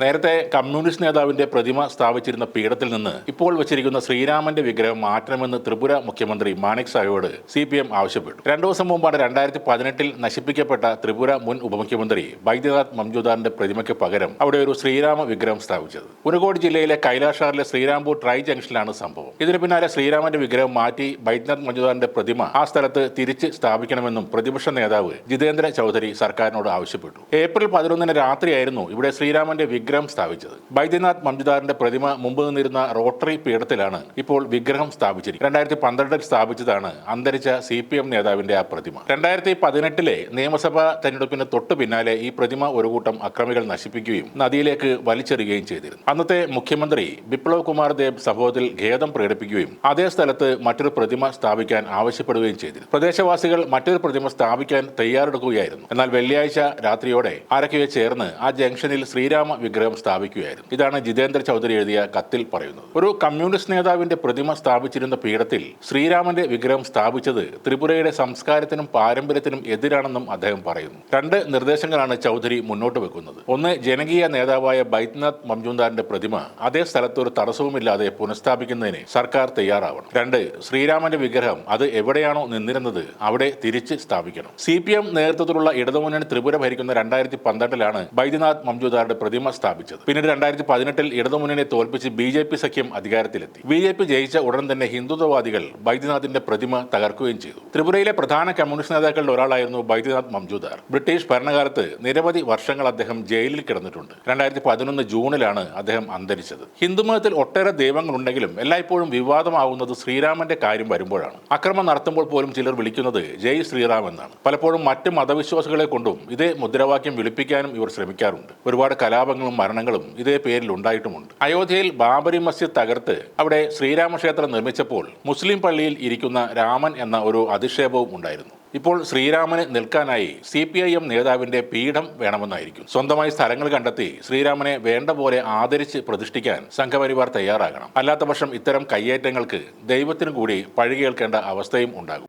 നേരത്തെ കമ്മ്യൂണിസ്റ്റ് നേതാവിന്റെ പ്രതിമ സ്ഥാപിച്ചിരുന്ന പീഠത്തിൽ നിന്ന് ഇപ്പോൾ വച്ചിരിക്കുന്ന ശ്രീരാമന്റെ വിഗ്രഹം മാറ്റണമെന്ന് ത്രിപുര മുഖ്യമന്ത്രി മാണിക് സാഹയോട് CPM ആവശ്യപ്പെട്ടു. 2 ദിവസം മുമ്പാണ് 2018 നശിപ്പിക്കപ്പെട്ട ത്രിപുര മുൻ ഉപമുഖ്യമന്ത്രി ബൈദ്യനാഥ് മംജുദാറിന്റെ പ്രതിമയ്ക്ക് പകരം അവിടെ ഒരു ശ്രീരാമ വിഗ്രഹം സ്ഥാപിച്ചത്. ഉനകോട് ജില്ലയിലെ കൈലാഷാറിലെ ശ്രീരാംപൂർ ട്രൈ ജംഗ്ഷനിലാണ് സംഭവം. ഇതിന് പിന്നാലെ ശ്രീരാമന്റെ വിഗ്രഹം മാറ്റി ബൈദ്യനാഥ് മംജുദാറിന്റെ പ്രതിമ ആ സ്ഥലത്ത് തിരിച്ച് സ്ഥാപിക്കണമെന്നും പ്രതിപക്ഷ നേതാവ് ജിതേന്ദ്ര ചൗധരി സർക്കാരിനോട് ആവശ്യപ്പെട്ടു. ഏപ്രിൽ 11 രാത്രിയായിരുന്നു ഇവിടെ ശ്രീരാമന്റെ വിഗ്രഹം സ്ഥാപിച്ചത്. ബൈദ്യനാഥ് മംജുദാറിന്റെ പ്രതിമ മുമ്പ് നിന്നിരുന്ന റോട്ടറി പീഠത്തിലാണ് ഇപ്പോൾ വിഗ്രഹം സ്ഥാപിച്ചിരിക്കുന്നത്. 2012 സ്ഥാപിച്ചതാണ് അന്തരിച്ച CPM നേതാവിന്റെ ആ പ്രതിമ. 2018 നിയമസഭാ തെരഞ്ഞെടുപ്പിന് തൊട്ടു പിന്നാലെ ഈ പ്രതിമ ഒരു കൂട്ടം അക്രമികൾ നശിപ്പിക്കുകയും നദിയിലേക്ക് വലിച്ചെറിയുകയും ചെയ്തിരുന്നു. അന്നത്തെ മുഖ്യമന്ത്രി ബിപ്ലവ് കുമാർ ദേബ് സംഭവത്തിൽ ഖേദം പ്രകടിപ്പിക്കുകയും അതേ സ്ഥലത്ത് മറ്റൊരു പ്രതിമ സ്ഥാപിക്കാൻ ആവശ്യപ്പെടുകയും ചെയ്തിരുന്നു. പ്രദേശവാസികൾ മറ്റൊരു പ്രതിമ സ്ഥാപിക്കാൻ തയ്യാറെടുക്കുകയായിരുന്നു. എന്നാൽ വെള്ളിയാഴ്ച രാത്രിയോടെ ആരൊക്കെയോ ചേർന്ന് ആ ജംഗ്ഷനിൽ ശ്രീരാമ വിഗ്രഹം സ്ഥാപിക്കുകയായിരുന്നു. ഇതാണ് ജിതേന്ദ്ര ചൗധരി എഴുതിയ കത്തിൽ പറയുന്നത്. ഒരു കമ്മ്യൂണിസ്റ്റ് നേതാവിന്റെ പ്രതിമ സ്ഥാപിച്ചിരുന്ന പീഠത്തിൽ ശ്രീരാമന്റെ വിഗ്രഹം സ്ഥാപിച്ചത് ത്രിപുരയുടെ സംസ്കാരത്തിനും പാരമ്പര്യത്തിനും എതിരാണെന്നും അദ്ദേഹം പറയുന്നു. 2 നിർദ്ദേശങ്ങളാണ് ചൗധരി മുന്നോട്ട് വെക്കുന്നത്. ഒന്ന്, ജനകീയ നേതാവായ ബൈദ്യനാഥ് മംജുദാറിന്റെ പ്രതിമ അതേ സ്ഥലത്ത് ഒരു തടസ്സവുമില്ലാതെ പുനഃസ്ഥാപിക്കുന്നതിന് സർക്കാർ തയ്യാറാവണം. 2, ശ്രീരാമന്റെ വിഗ്രഹം അത് എവിടെയാണോ നിന്നിരുന്നത് അവിടെ തിരിച്ച് സ്ഥാപിക്കണം. CPM നേതൃത്വത്തിലുള്ള ഇടതുമുന്നണി ത്രിപുര ഭരിക്കുന്ന 2012 ബൈദ്യനാഥ് മംജുദാറിന്റെ പ്രതിമ സ്ഥാപിച്ചത്. പിന്നീട് 2018 ഇടതുമുന്നണിയെ തോൽപ്പിച്ച് BJP സഖ്യം അധികാരത്തിലെത്തി. BJP ജയിച്ച ഉടൻ തന്നെ ഹിന്ദുത്വവാദികൾ ബൈദ്യനാഥിന്റെ പ്രതിമ തകർക്കുകയും ചെയ്തു. ത്രിപുരയിലെ പ്രധാന കമ്മ്യൂണിസ്റ്റ് നേതാക്കളിൽ ഒരാളായിരുന്നു ബൈദ്യനാഥ് മംജുദാർ. ബ്രിട്ടീഷ് ഭരണകാലത്ത് നിരവധി വർഷങ്ങൾ അദ്ദേഹം ജയിലിൽ കിടന്നിട്ടുണ്ട്. 2011 ജൂണിലാണ് അദ്ദേഹം അന്തരിച്ചത്. ഹിന്ദുമതത്തിൽ ഒട്ടേറെ ദൈവങ്ങളുണ്ടെങ്കിലും എല്ലായ്പ്പോഴും വിവാദമാവുന്നത് ശ്രീരാമന്റെ കാര്യം വരുമ്പോഴാണ്. അക്രമം നടത്തുമ്പോൾ പോലും ചിലർ വിളിക്കുന്നത് ജയ് ശ്രീറാം എന്നാണ്. പലപ്പോഴും മറ്റ് മതവിശ്വാസികളെ കൊണ്ടും ഇതേ മുദ്രാവാക്യം വിളിപ്പിക്കാനും ഇവർ ശ്രമിക്കാറുണ്ട്. ഒരുപാട് കലാപങ്ങളും മരണങ്ങളും ഇതേ പേരിൽ ഉണ്ടായിട്ടുമുണ്ട്. അയോധ്യയിൽ ബാബരി മസ്ജിദ് തകർത്ത് അവിടെ ശ്രീരാമക്ഷേത്രം നിർമ്മിച്ചപ്പോൾ മുസ്ലിം പള്ളിയിൽ ഇരിക്കുന്ന രാമൻ എന്ന ഒരു അധിക്ഷേപവും ഉണ്ടായിരുന്നു. ഇപ്പോൾ ശ്രീരാമന് നിൽക്കാനായി CPIM നേതാവിന്റെ പീഠം വേണമെന്നായിരിക്കും. സ്വന്തമായി സ്ഥലങ്ങൾ കണ്ടെത്തി ശ്രീരാമനെ വേണ്ട പോലെ ആദരിച്ച് പ്രതിഷ്ഠിക്കാൻ സംഘപരിവാർ തയ്യാറാകണം. അല്ലാത്തപക്ഷം ഇത്തരം കയ്യേറ്റങ്ങൾക്ക് ദൈവത്തിനു കൂടി പഴി കേൾക്കേണ്ട അവസ്ഥയും ഉണ്ടാകും.